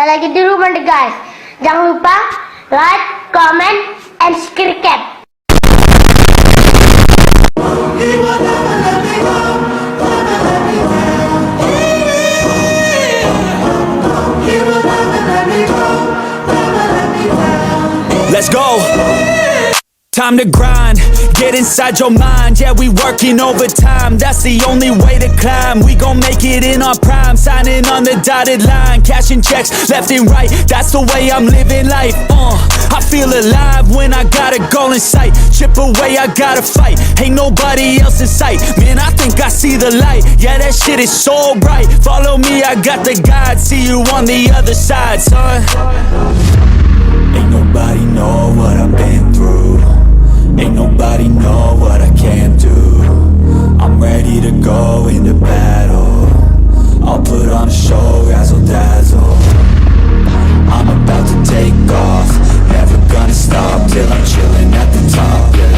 Saya lagi di rumah deh guys. Jangan lupa like, comment, and subscribe. Let's go. Time to grind, get inside your mind. Yeah, we working overtime, that's the only way to climb. We gon' make it in our prime, signing on the dotted line, cashing checks left and right, that's the way I'm living life. I feel alive when I got a goal in sight. Chip away, I gotta fight, ain't nobody else in sight. Man, I think I see the light, yeah, that shit is so bright. Follow me, I got the guide, see you on the other side, son. Ain't nobody know what I've been through, ain't nobody know what I can do. I'm ready to go into battle, I'll put on a show, razzle dazzle. I'm about to take off, never gonna stop till I'm chilling at the top, yeah.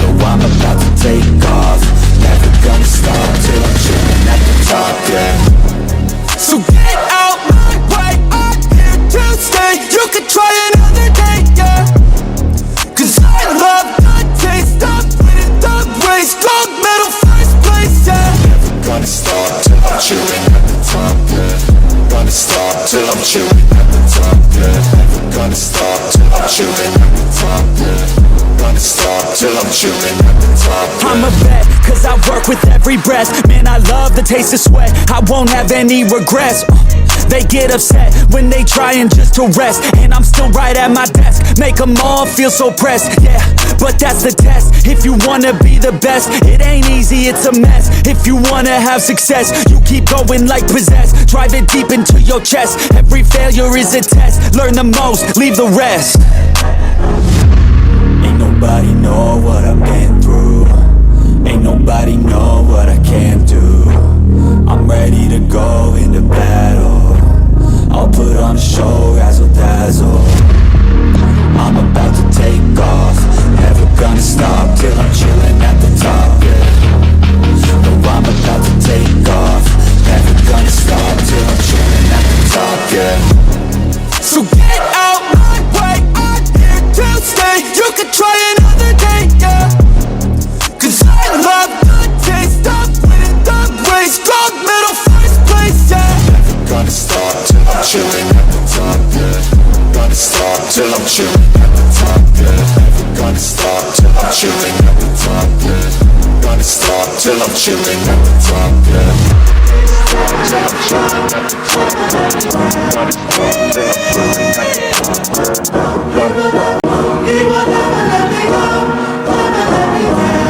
No, I'm about to take off, never gonna stop till I'm chilling at the top, yeah. So get out my way, I'm here to stay. You could try another day, yeah. Cause I love the taste of winning the race. Gold medal, first place, yeah. Never gonna stop till I'm chilling at the top, yeah. Gonna stop till I'm chilling at the top, yeah. Never gonna stop till I'm chilling at the top, yeah. Gonna stop till I'm chilling at the top, yeah. I'm a vet, cause I work with every breath. Man, I love the taste of sweat, I won't have any regrets. They get upset when they trying just to rest, and I'm still right at my desk, make them all feel so pressed, yeah. But that's the test, if you wanna be the best, it ain't easy, it's a mess. If you wanna have success, you keep going like possessed. Drive it deep into your chest, every failure is a test. Learn the most, leave the rest. Ain't nobody know what I've been through, ain't nobody know what I can do. I'm ready to go into battle, I'll put on a show, razzle dazzle. I'm about to take off, never gonna stop till I'm chilling at the top, yeah. No, I'm about to take off, never gonna stop till I'm chilling at the top, yeah. So get out my way, I'm here to stay. You could try another day, yeah. Cause I love the taste of winning the race. Gold medal, first place, yeah. Never gonna stop till I'm chilling at the top, yeah. Gonna stop till I'm chilling at the top, yeah. Never gonna stop till I'm chilling at the top, yeah. Gonna stop till I'm chilling at the top, yeah. Till I'm chilling at the top, yeah. Gonna stop till I'm chilling at the top, yeah. He will never let me go, never let me down.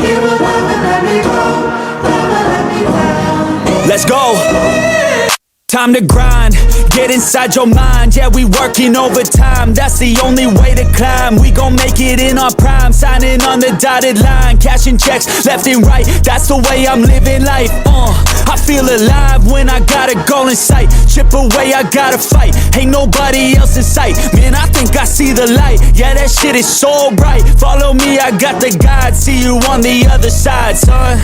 He will never let me go, never let me down. Let's go. Time to grind, get inside your mind. Yeah, we working overtime, that's the only way to climb. We gon' make it in our prime, signing on the dotted line, cashing checks left and right, that's the way I'm living life. I feel alive when I got a goal in sight. Chip away, I gotta fight, ain't nobody else in sight. Man, I think I see the light, yeah, that shit is so bright. Follow me, I got the guide, see you on the other side, son.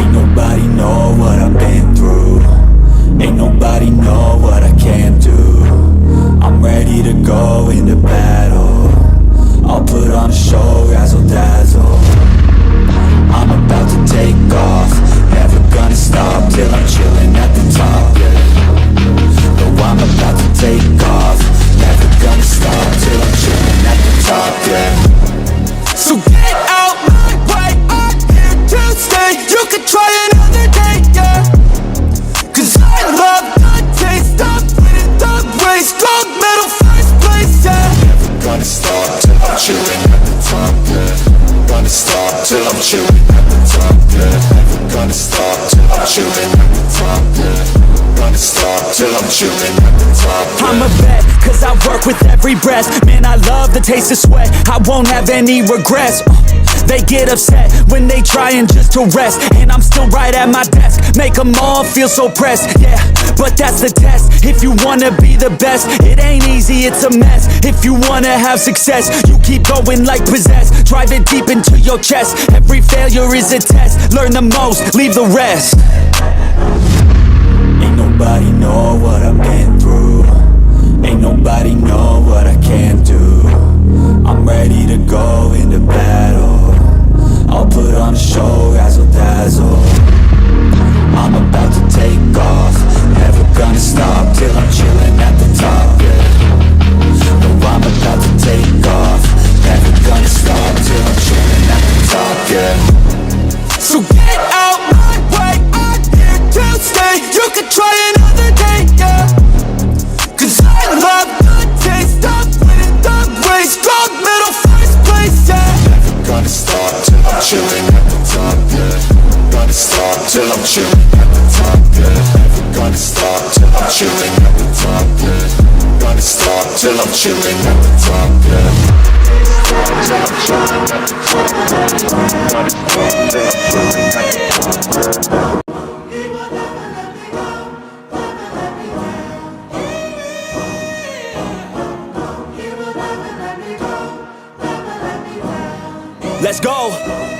Ain't nobody know what I've been through, ain't nobody know what I can do. I'm ready to go into battle, I'll put on a show, razzle dazzle. I'm about to take off, never gonna stop till I'm chilling at the top, yeah. No, I'm about to take off, never gonna stop till I'm chilling at the top, yeah. So get out my way, I'm here to stay. You could try another day, yeah. Cause I love the taste of winning the race. Gold medal, first place, yeah. Never gonna stop till I'm chilling at the top, yeah. Gonna stop till I'm chilling at the top, yeah. Never gonna stop till I'm chilling at the top, yeah. Gonna stop till I'm chilling at the top, yeah. I'm a vet, cause I work with every breath. Man, I love the taste of sweat, I won't have any regrets. They get upset when they trying just to rest, and I'm still right at my desk, make them all feel so pressed, yeah. But that's the test, if you wanna be the best, it ain't easy, it's a mess. If you wanna have success, you keep going like possessed. Drive it deep into your chest, every failure is a test. Learn the most, leave the rest. nobody know what I've been through. Ain't nobody know what I can do. I'm ready to go into battle. I'll put on a show, razzle dazzle. I'm about to take off, never gonna stop till I'm chilling at the top, yeah. No, I'm about to take off, never gonna stop till I'm chilling at the top, yeah. So get out my way, I'm here to stay. You can try another day, yeah. Cause I love the taste of winning the race. Gold medal, first place, yeah. Never gonna stop till I'm chilling at the top, yeah. Gonna stop till I'm chilling at the top, yeah. Never gonna stop till I'm chilling at the top, yeah. Gonna stop till I'm chilling at the top, yeah. Till I'm chilling at the top, yeah. Gonna stop till I'm chilling at the top. Let's go!